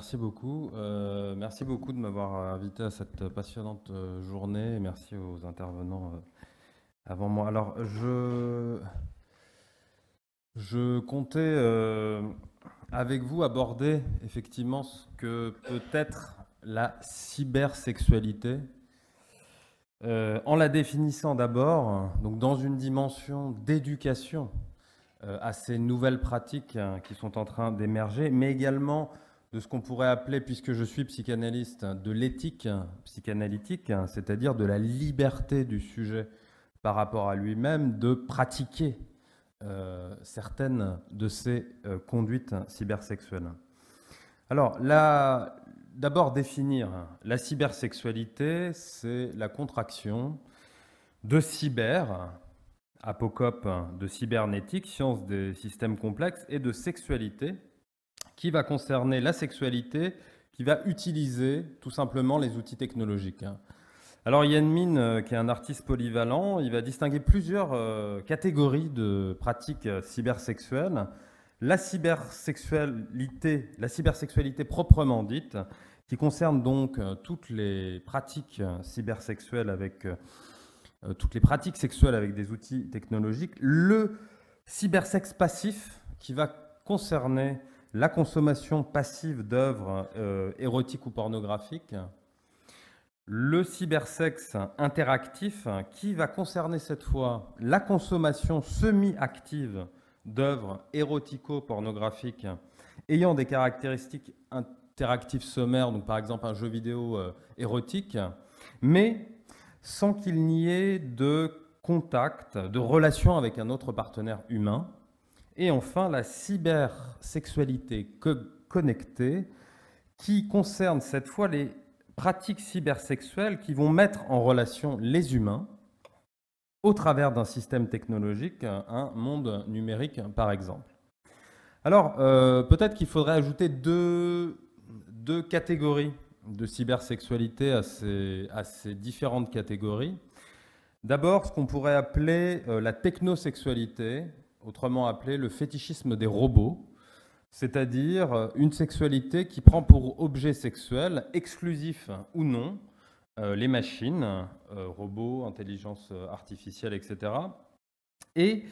Merci beaucoup. Merci beaucoup de m'avoir invité à cette passionnante journée et merci aux intervenants avant moi. Alors, je comptais avec vous aborder effectivement ce que peut être la cybersexualité en la définissant d'abord donc dans une dimension d'éducation à ces nouvelles pratiques qui sont en train d'émerger, mais également de ce qu'on pourrait appeler, puisque je suis psychanalyste, de l'éthique psychanalytique, c'est-à-dire de la liberté du sujet par rapport à lui-même de pratiquer certaines de ces conduites cybersexuelles. Alors, d'abord définir la cybersexualité, c'est la contraction de cyber, apocope de cybernétique, science des systèmes complexes, et de sexualité, qui va concerner la sexualité, qui va utiliser tout simplement les outils technologiques. Alors Yan Min, qui est un artiste polyvalent, il va distinguer plusieurs catégories de pratiques cybersexuelles. La cybersexualité proprement dite, qui concerne donc toutes les pratiques cybersexuelles avec toutes les pratiques sexuelles avec des outils technologiques. Le cybersexe passif, qui va concerner la consommation passive d'œuvres érotiques ou pornographiques. Le cybersexe interactif, qui va concerner cette fois la consommation semi-active d'œuvres érotico-pornographiques ayant des caractéristiques interactives sommaires, donc par exemple un jeu vidéo érotique, mais sans qu'il n'y ait de contact, de relation avec un autre partenaire humain. Et enfin, la cybersexualité connectée, qui concerne cette fois les pratiques cybersexuelles qui vont mettre en relation les humains au travers d'un système technologique, un monde numérique par exemple. Alors, peut-être qu'il faudrait ajouter deux catégories de cybersexualité à ces différentes catégories. D'abord, ce qu'on pourrait appeler la technosexualité, autrement appelé le fétichisme des robots, c'est-à-dire une sexualité qui prend pour objet sexuel, exclusif ou non, les machines, robots, intelligence artificielle, etc. Et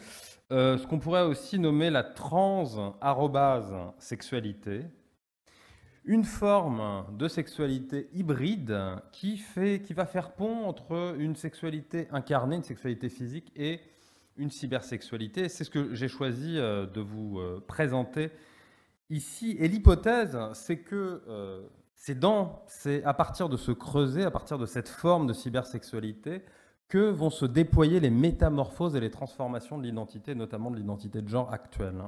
ce qu'on pourrait aussi nommer la trans-sexualité, une forme de sexualité hybride qui va faire pont entre une sexualité incarnée, une sexualité physique et une cybersexualité. C'est ce que j'ai choisi de vous présenter ici. Et l'hypothèse, c'est que c'est à partir de ce creuset, à partir de cette forme de cybersexualité, que vont se déployer les métamorphoses et les transformations de l'identité, notamment de l'identité de genre actuelle.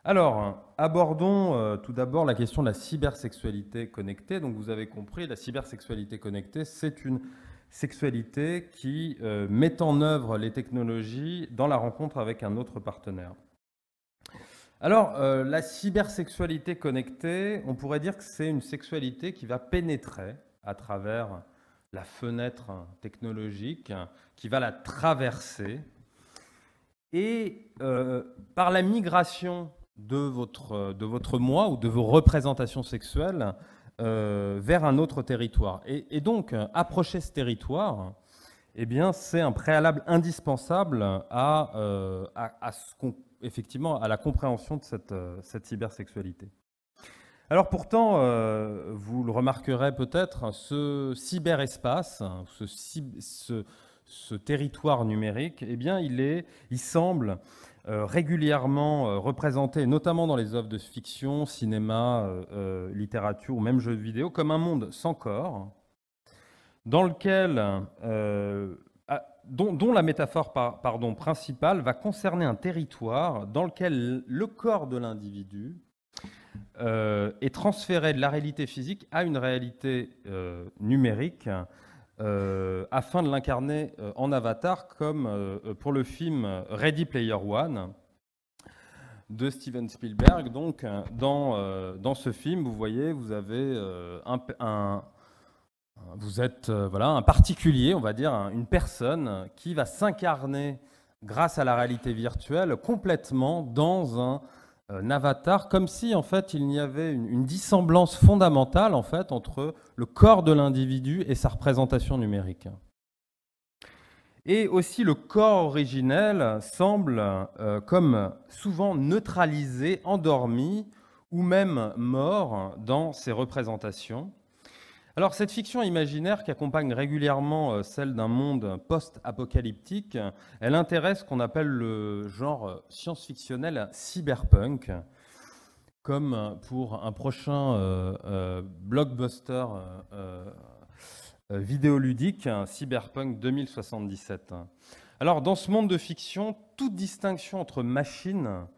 Alors, abordons tout d'abord la question de la cybersexualité connectée. Donc vous avez compris, la cybersexualité connectée, c'est une sexualité qui met en œuvre les technologies dans la rencontre avec un autre partenaire. Alors, la cybersexualité connectée, on pourrait dire que c'est une sexualité qui va pénétrer à travers la fenêtre technologique, qui va la traverser, et par la migration de votre moi ou de vos représentations sexuelles vers un autre territoire. Et donc, approcher ce territoire, eh bien, c'est un préalable indispensable effectivement, à la compréhension de cette cybersexualité. Alors pourtant, vous le remarquerez peut-être, ce cyberespace, ce territoire numérique, eh bien, il semble régulièrement représenté, notamment dans les œuvres de fiction, cinéma, littérature ou même jeux vidéo, comme un monde sans corps, dans lequel, dont la métaphore principale va concerner un territoire dans lequel le corps de l'individu est transféré de la réalité physique à une réalité numérique afin de l'incarner en avatar, comme pour le film Ready Player One de Steven Spielberg. Donc, dans ce film, vous voyez, vous avez vous êtes un particulier, on va dire, une personne qui va s'incarner grâce à la réalité virtuelle complètement dans un avatar, comme si en fait il y avait une dissemblance fondamentale en fait entre le corps de l'individu et sa représentation numérique. Et aussi le corps originel semble comme souvent neutralisé, endormi ou même mort dans ces représentations. Alors cette fiction imaginaire qui accompagne régulièrement celle d'un monde post-apocalyptique, elle intéresse ce qu'on appelle le genre science-fictionnel cyberpunk, comme pour un prochain blockbuster vidéoludique, Cyberpunk 2077. Alors dans ce monde de fiction, toute distinction entre machine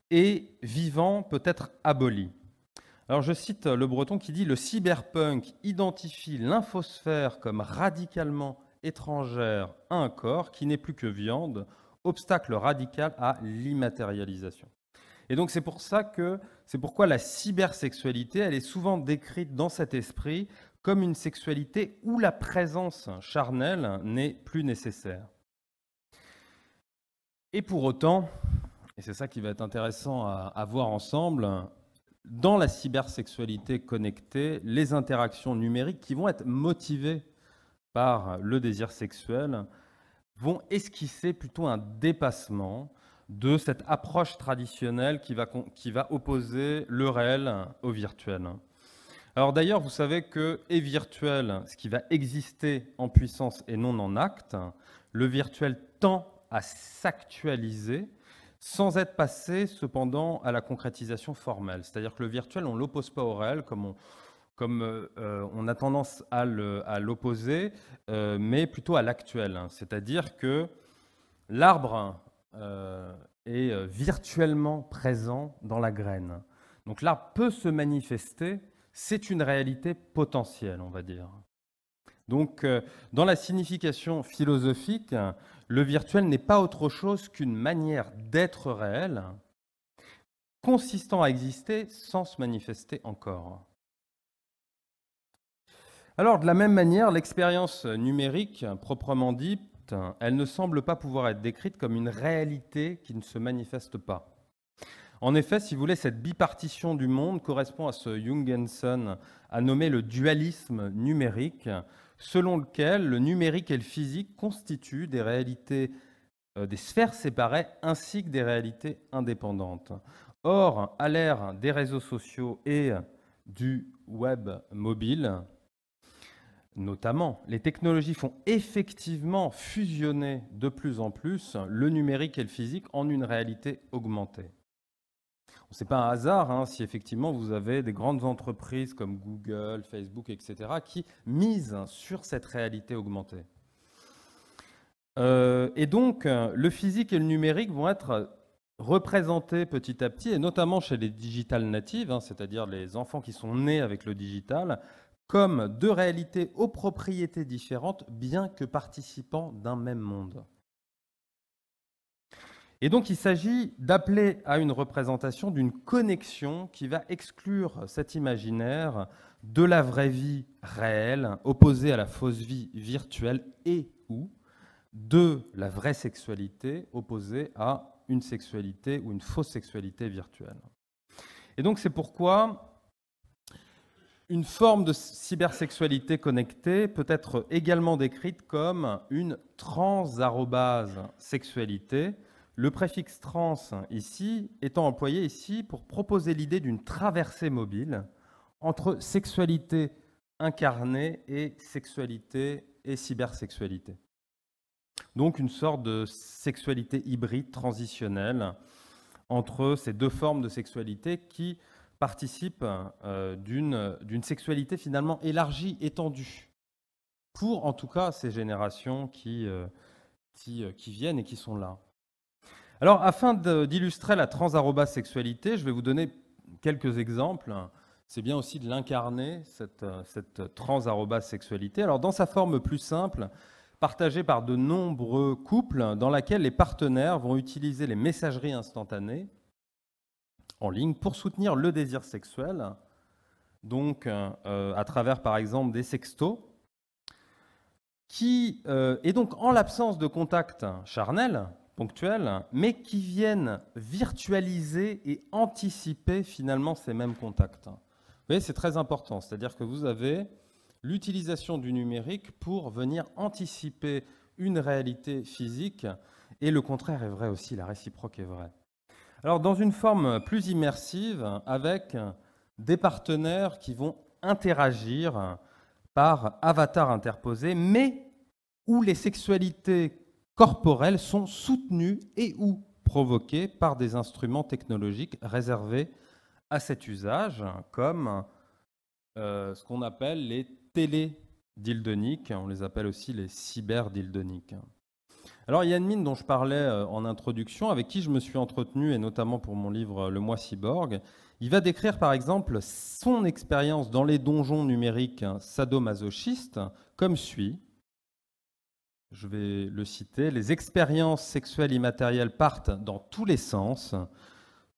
et vivant peut être abolie. Alors je cite Le Breton qui dit « Le cyberpunk identifie l'infosphère comme radicalement étrangère à un corps qui n'est plus que viande, obstacle radical à l'immatérialisation ». Et donc c'est pourquoi la cybersexualité, elle est souvent décrite dans cet esprit comme une sexualité où la présence charnelle n'est plus nécessaire. Et pour autant, et c'est ça qui va être intéressant à voir ensemble, dans la cybersexualité connectée, les interactions numériques qui vont être motivées par le désir sexuel vont esquisser plutôt un dépassement de cette approche traditionnelle qui va opposer le réel au virtuel. Alors d'ailleurs, vous savez que est virtuel, ce qui va exister en puissance et non en acte, le virtuel tend à s'actualiser sans être passé cependant à la concrétisation formelle. C'est-à-dire que le virtuel, on ne l'oppose pas au réel comme on a tendance à l'opposer, mais plutôt à l'actuel. C'est-à-dire que l'arbre est virtuellement présent dans la graine. Donc l'arbre peut se manifester, c'est une réalité potentielle, on va dire. Donc, dans la signification philosophique, le virtuel n'est pas autre chose qu'une manière d'être réel, consistant à exister sans se manifester encore. Alors, de la même manière, l'expérience numérique, proprement dite, elle ne semble pas pouvoir être décrite comme une réalité qui ne se manifeste pas. En effet, si vous voulez, cette bipartition du monde correspond à ce Jungensen a nommé le dualisme numérique, selon lequel le numérique et le physique constituent des réalités, des sphères séparées ainsi que des réalités indépendantes. Or, à l'ère des réseaux sociaux et du web mobile, notamment, les technologies font effectivement fusionner de plus en plus le numérique et le physique en une réalité augmentée. Ce n'est pas un hasard si effectivement vous avez des grandes entreprises comme Google, Facebook, etc., qui misent sur cette réalité augmentée. Et donc, le physique et le numérique vont être représentés petit à petit, et notamment chez les digital natives, c'est-à-dire les enfants qui sont nés avec le digital, comme deux réalités aux propriétés différentes, bien que participant d'un même monde. Et donc, il s'agit d'appeler à une représentation d'une connexion qui va exclure cet imaginaire de la vraie vie réelle, opposée à la fausse vie virtuelle, et ou de la vraie sexualité, opposée à une sexualité ou une fausse sexualité virtuelle. Et donc, c'est pourquoi une forme de cybersexualité connectée peut être également décrite comme une trans-sexualité, le préfixe trans ici étant employé ici pour proposer l'idée d'une traversée mobile entre sexualité incarnée et sexualité et cybersexualité. Donc une sorte de sexualité hybride transitionnelle entre ces deux formes de sexualité qui participent d'une sexualité finalement élargie, étendue, pour en tout cas ces générations qui viennent et qui sont là. Alors, afin d'illustrer la transarobasexualité, je vais vous donner quelques exemples. C'est bien aussi de l'incarner, cette transarobasexualité. Alors, dans sa forme plus simple, partagée par de nombreux couples, dans laquelle les partenaires vont utiliser les messageries instantanées en ligne pour soutenir le désir sexuel, donc à travers, par exemple, des sextos, et donc, en l'absence de contact charnel, ponctuels, mais qui viennent virtualiser et anticiper finalement ces mêmes contacts. Vous voyez, c'est très important, c'est-à-dire que vous avez l'utilisation du numérique pour venir anticiper une réalité physique, et le contraire est vrai aussi, la réciproque est vraie. Alors, dans une forme plus immersive, avec des partenaires qui vont interagir par avatar interposé, mais où les sexualités corporelles sont soutenues et ou provoquées par des instruments technologiques réservés à cet usage, comme ce qu'on appelle les télédildoniques, on les appelle aussi les cyberdildoniques. Alors, Yan Min, dont je parlais en introduction, avec qui je me suis entretenu, et notamment pour mon livre Le Moi Cyborg, il va décrire par exemple son expérience dans les donjons numériques sadomasochistes comme suit. Je vais le citer. Les expériences sexuelles immatérielles partent dans tous les sens.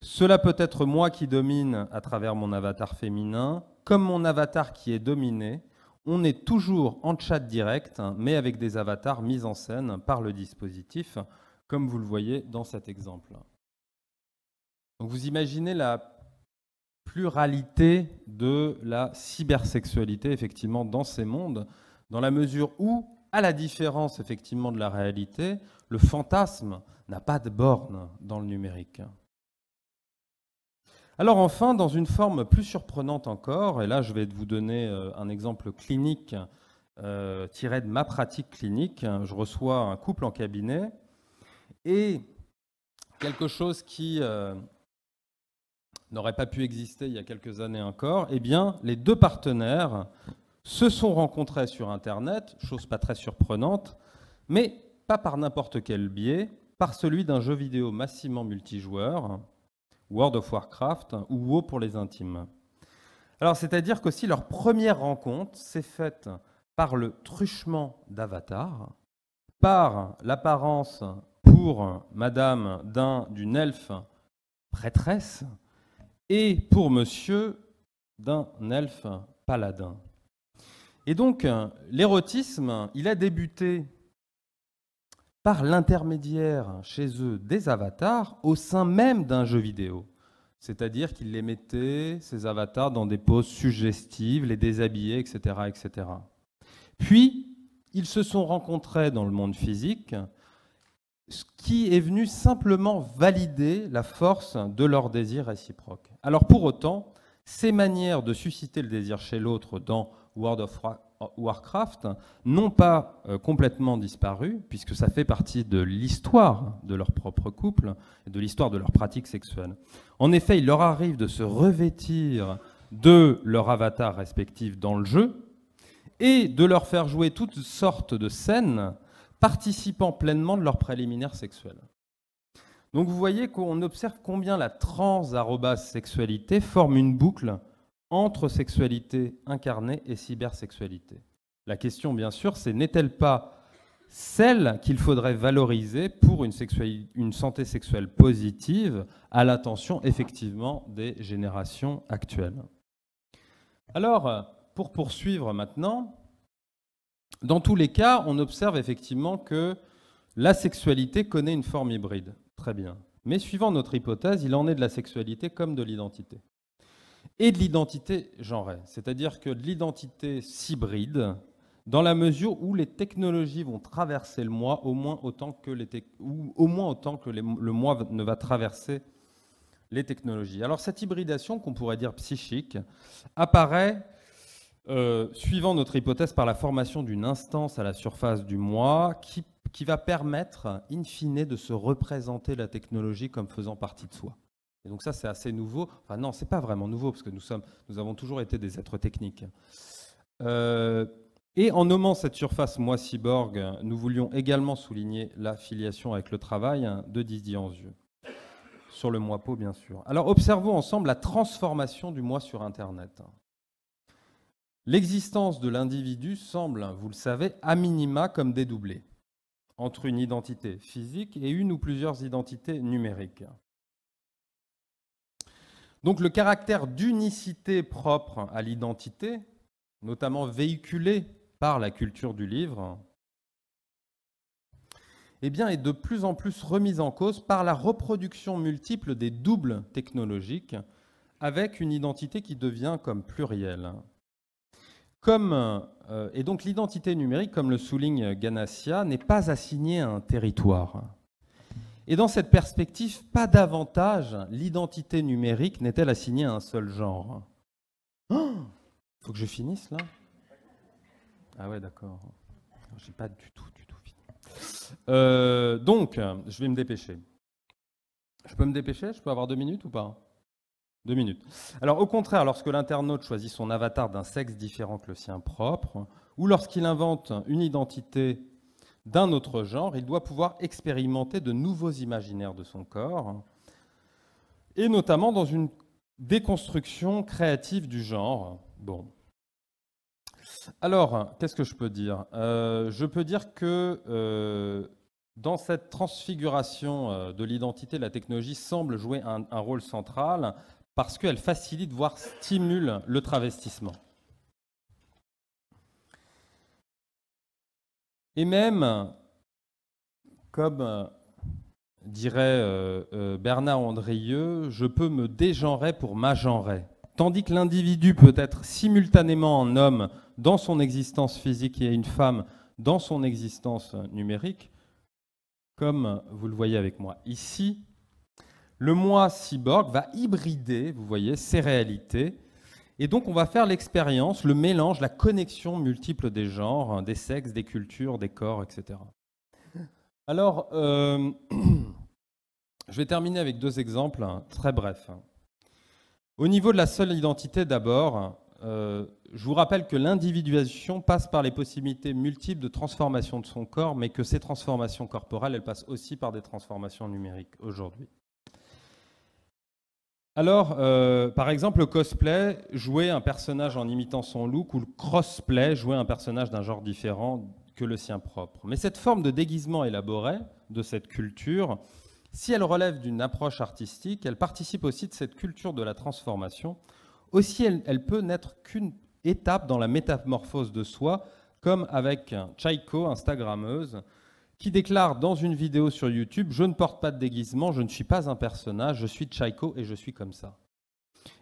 Cela peut être moi qui domine à travers mon avatar féminin, comme mon avatar qui est dominé. On est toujours en chat direct, mais avec des avatars mis en scène par le dispositif, comme vous le voyez dans cet exemple. Donc vous imaginez la pluralité de la cybersexualité, effectivement, dans ces mondes, dans la mesure où, à la différence, effectivement, de la réalité, le fantasme n'a pas de borne dans le numérique. Alors enfin, dans une forme plus surprenante encore, et là je vais vous donner un exemple clinique tiré de ma pratique clinique, je reçois un couple en cabinet, et quelque chose qui n'aurait pas pu exister il y a quelques années encore, eh bien, les deux partenaires se sont rencontrés sur Internet, chose pas très surprenante, mais pas par n'importe quel biais, par celui d'un jeu vidéo massivement multijoueur, World of Warcraft, ou WoW pour les intimes. Alors, c'est-à-dire qu'aussi leur première rencontre s'est faite par le truchement d'avatar, par l'apparence pour madame d'une elfe prêtresse, et pour monsieur d'un elfe paladin. Et donc, l'érotisme, il a débuté par l'intermédiaire chez eux des avatars au sein même d'un jeu vidéo. C'est-à-dire qu'ils les mettaient, ces avatars, dans des poses suggestives, les déshabillaient, etc., etc. Puis, ils se sont rencontrés dans le monde physique, ce qui est venu simplement valider la force de leur désir réciproque. Alors pour autant, ces manières de susciter le désir chez l'autre dans World of Warcraft n'ont pas complètement disparu, puisque ça fait partie de l'histoire de leur propre couple et de l'histoire de leur pratique sexuelle. En effet, il leur arrive de se revêtir de leur avatar respectif dans le jeu et de leur faire jouer toutes sortes de scènes participant pleinement de leur préliminaire sexuel. Donc vous voyez qu'on observe combien la trans-sexualité forme une boucle entre sexualité incarnée et cybersexualité. La question, bien sûr, c'est n'est-elle pas celle qu'il faudrait valoriser pour une santé sexuelle positive à l'attention, effectivement, des générations actuelles? Alors, pour poursuivre maintenant, dans tous les cas, on observe effectivement que la sexualité connaît une forme hybride. Très bien. Mais suivant notre hypothèse, il en est de la sexualité comme de l'identité. Et de l'identité genrée. C'est-à-dire que de l'identité s'hybride dans la mesure où les technologies vont traverser le moi au moins autant que, le moi ne va traverser les technologies. Alors cette hybridation, qu'on pourrait dire psychique, apparaît suivant notre hypothèse par la formation d'une instance à la surface du moi qui va permettre, in fine, de se représenter la technologie comme faisant partie de soi. Et donc ça, c'est assez nouveau. Enfin non, c'est pas vraiment nouveau, parce que nous avons toujours été des êtres techniques. Et en nommant cette surface moi cyborg, nous voulions également souligner la filiation avec le travail de Didier Anzieux, sur le moi peau, bien sûr. Alors observons ensemble la transformation du moi sur Internet. L'existence de l'individu semble, vous le savez, a minima comme dédoublée entre une identité physique et une ou plusieurs identités numériques. Donc le caractère d'unicité propre à l'identité, notamment véhiculé par la culture du livre, eh bien, est de plus en plus remise en cause par la reproduction multiple des doubles technologiques, avec une identité qui devient comme plurielle. Et donc l'identité numérique, comme le souligne Ganassia, n'est pas assignée à un territoire. Et dans cette perspective, pas davantage l'identité numérique n'est-elle assignée à un seul genre. Faut que je finisse là? Ah ouais, d'accord. J'ai pas du tout fini. Donc, je vais me dépêcher. Je peux me dépêcher? Je peux avoir 2 minutes ou pas? 2 minutes. Alors, au contraire, lorsque l'internaute choisit son avatar d'un sexe différent que le sien propre, ou lorsqu'il invente une identité d'un autre genre, il doit pouvoir expérimenter de nouveaux imaginaires de son corps, et notamment dans une déconstruction créative du genre. Bon. Alors, qu'est-ce que je peux dire? Je peux dire que dans cette transfiguration de l'identité, la technologie semble jouer un rôle central parce qu'elle facilite, voire stimule le travestissement. Et même, comme dirait Bernard Andrieux, je peux me dégenrer pour m'agenrer. Tandis que l'individu peut être simultanément un homme dans son existence physique et une femme dans son existence numérique, comme vous le voyez avec moi ici, le moi cyborg va hybrider, vous voyez, ces réalités. Et donc on va faire l'expérience, le mélange, la connexion multiple des genres, des sexes, des cultures, des corps, etc. Alors, je vais terminer avec 2 exemples très brefs. Au niveau de la seule identité d'abord, je vous rappelle que l'individuation passe par les possibilités multiples de transformation de son corps, mais que ces transformations corporelles, elles passent aussi par des transformations numériques aujourd'hui. Alors, par exemple, le cosplay, jouer un personnage en imitant son look, ou le crossplay, jouer un personnage d'un genre différent que le sien propre. Mais cette forme de déguisement élaborée de cette culture, si elle relève d'une approche artistique, elle participe aussi de cette culture de la transformation. Aussi, elle peut n'être qu'une étape dans la métamorphose de soi, comme avec Chaiko, Instagrammeuse, qui déclare dans une vidéo sur YouTube « Je ne porte pas de déguisement, je ne suis pas un personnage, je suis Chaiko et je suis comme ça ».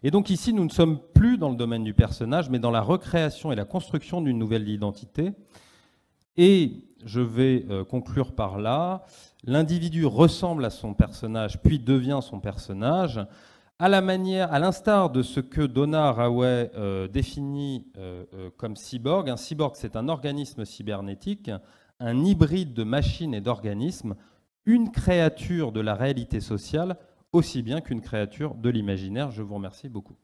Et donc ici, nous ne sommes plus dans le domaine du personnage, mais dans la recréation et la construction d'une nouvelle identité. Et je vais conclure par là, l'individu ressemble à son personnage, puis devient son personnage, à l'instar de ce que Donna Haraway définit comme cyborg. Un cyborg, c'est un organisme cybernétique, un hybride de machine et d'organisme, une créature de la réalité sociale, aussi bien qu'une créature de l'imaginaire. Je vous remercie beaucoup.